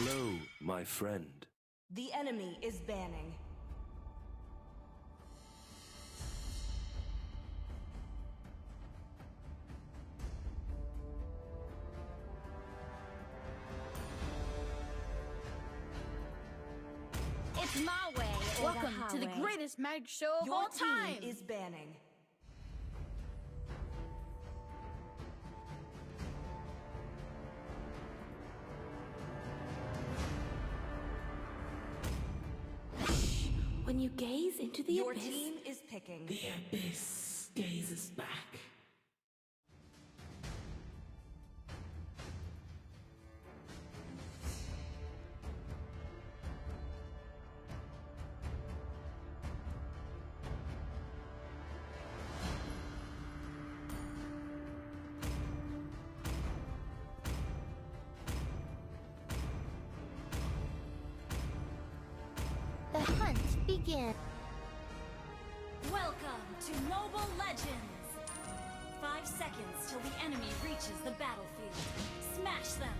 Hello, my friend. The enemy is banning. It's my way. Welcome to the greatest magic show of all time. Your team is banning. When you gaze into the Your abyss, team is picking. The abyss gazes back. the hunt begins. Welcome to Mobile Legends! 5 seconds till the enemy reaches the battlefield. Smash them!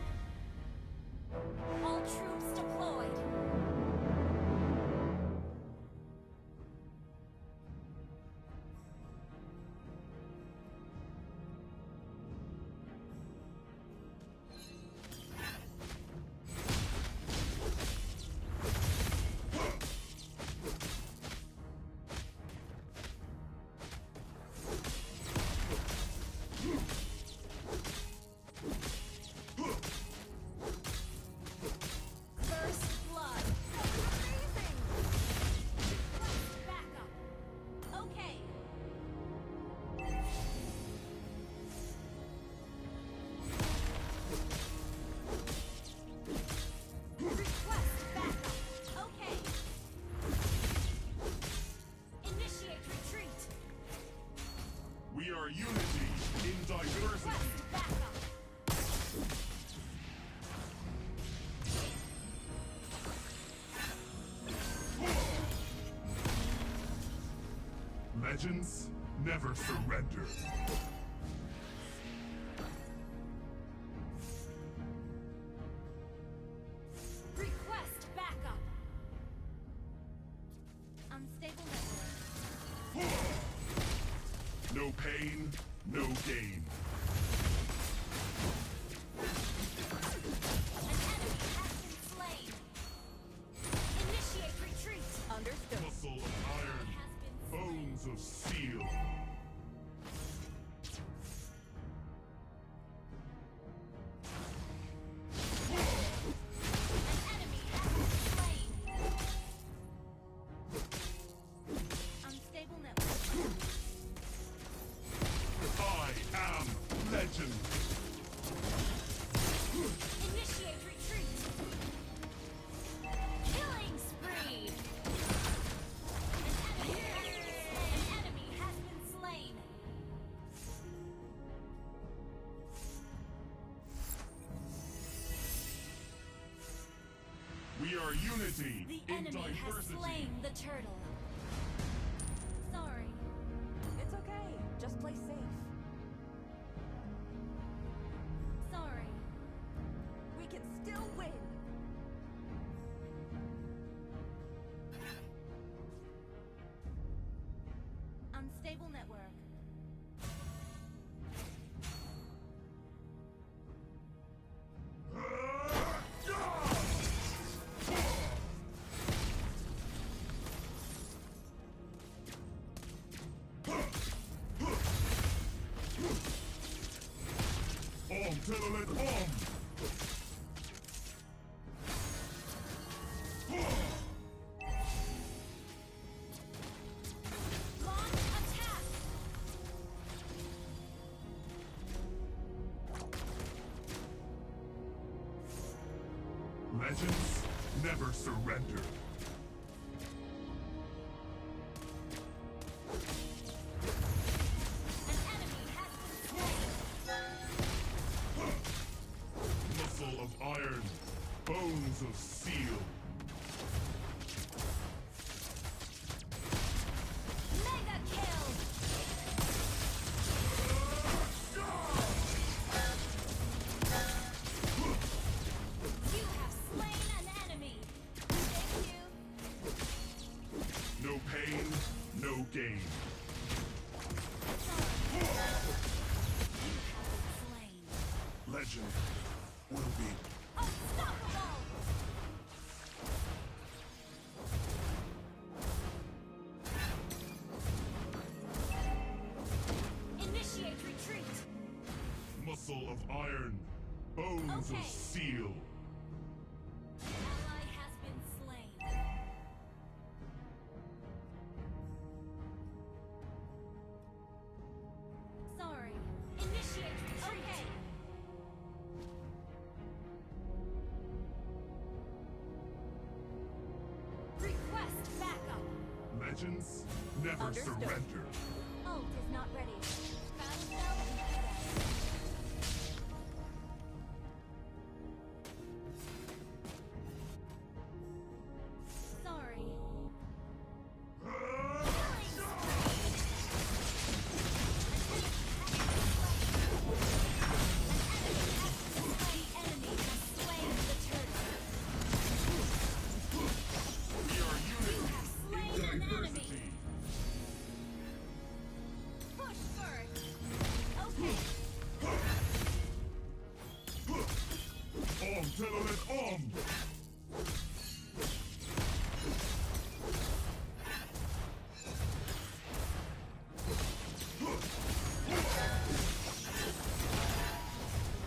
All troops deployed! First blood! Amazing! Back up! Okay! Request backup! Okay! Initiate retreat! We are unity in diversity. Request backup! Legends never surrender. Request backup! Unstable network. No pain, no gain. An enemy has been slain. Initiate retreat. Understood. Muscle of iron, Has been slain. bones of steel. An enemy has been slain. Unstable network. I am legend. Initiate retreat. Killing spree. An enemy has been slain. We are unity The in enemy has diversity. slain the turtle. Sorry. It's okay. Just play safe. Sorry. We can still win. Unstable network. Om Telolet Om! Launch attack. Legends never surrender. An enemy has been slain. Muscle of iron, bones of steel. Mega kill. You have slain no gain. Slain. Legend will be Unstoppable! Initiate retreat! muscle of iron, bones Okay. of steel. Ally has been slain. Sorry. Initiate retreat! Okay. Request backup! Legends never Understood. surrender. Ult is not ready. Battle cell ready. Sorry. The enemy has slain the turtle. We are unity Slain in an enemy. diversity. Push first. Okay. Om Telolet Om!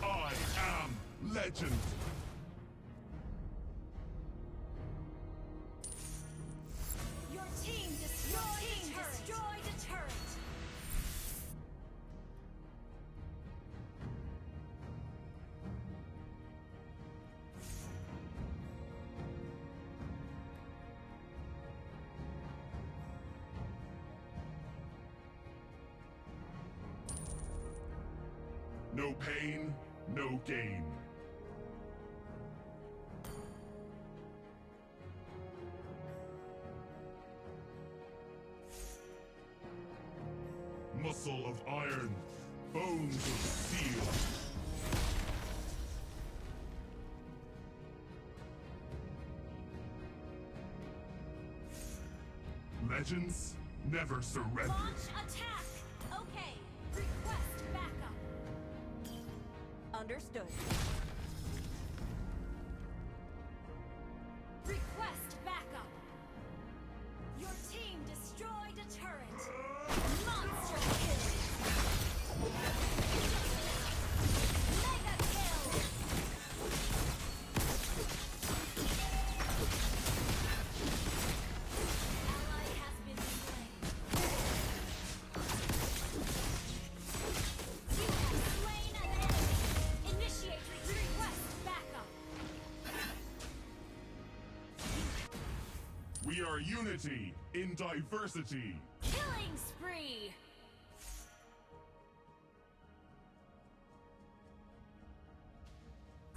I am legend! Your team destroyed a turret. No pain, no gain. Muscle of iron, bones of steel. Legends never surrender. Launch attack. Okay. Request backup. Understood. Request backup. Your team destroyed a turret. Monster kill. Mega kill. Ally has been slain. You have slain an enemy. Initiate request backup. We are unity in diversity. Killing spree.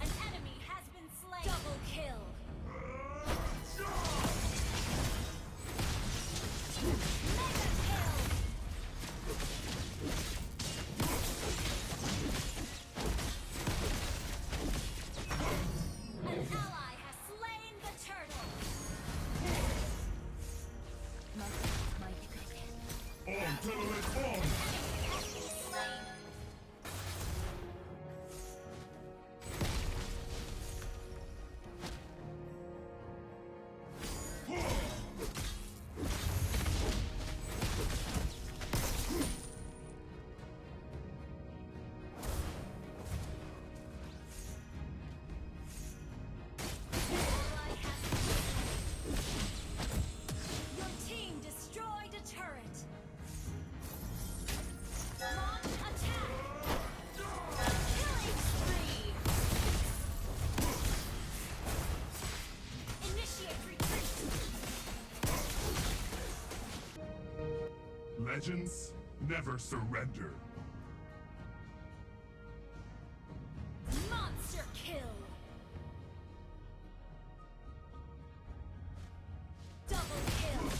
An enemy has been slain. Double kill. Mega kill. An ally has slain the turtle. Om Telolet Om! Slain. Ally has Your team destroyed a turret. Launch attack. Killing spree. Initiate retreat. Legends never surrender. Monster kill. Double kill.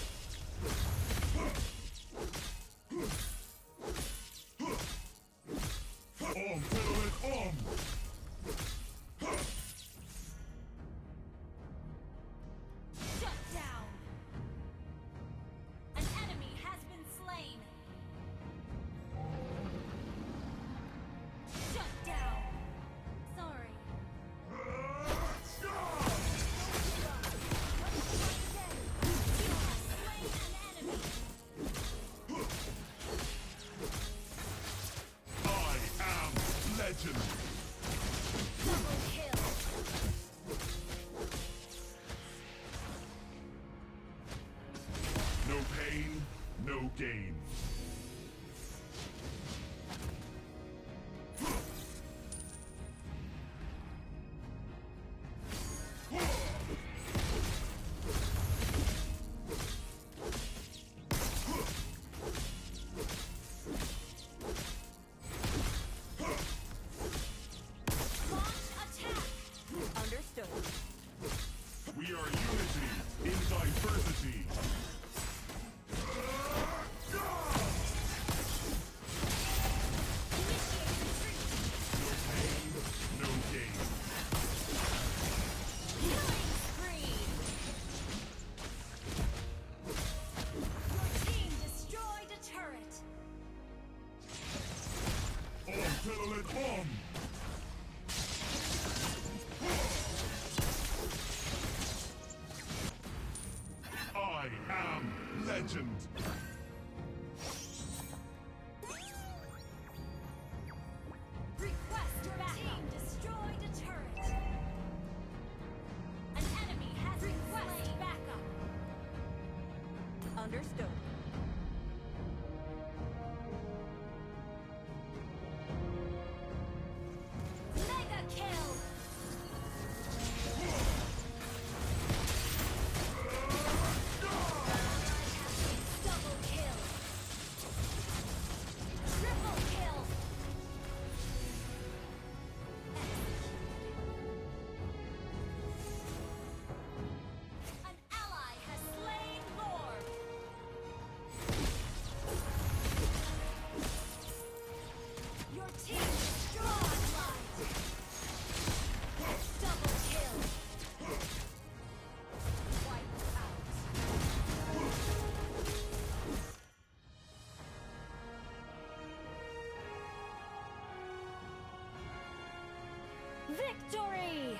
Om Telolet Om! Shut down. An enemy has been gain. Understood. We are unity in diversity. No pain, no gain. Killing spree! Your team destroyed a turret. Ultimate bomb! I am legend! Request your backup. Team destroyed a turret. An enemy has requested backup. Understood. Mega kill! Double kill! Triple kill! An ally has slain Lord! Your team destroyed Light! Double kill! Wipe out! Victory!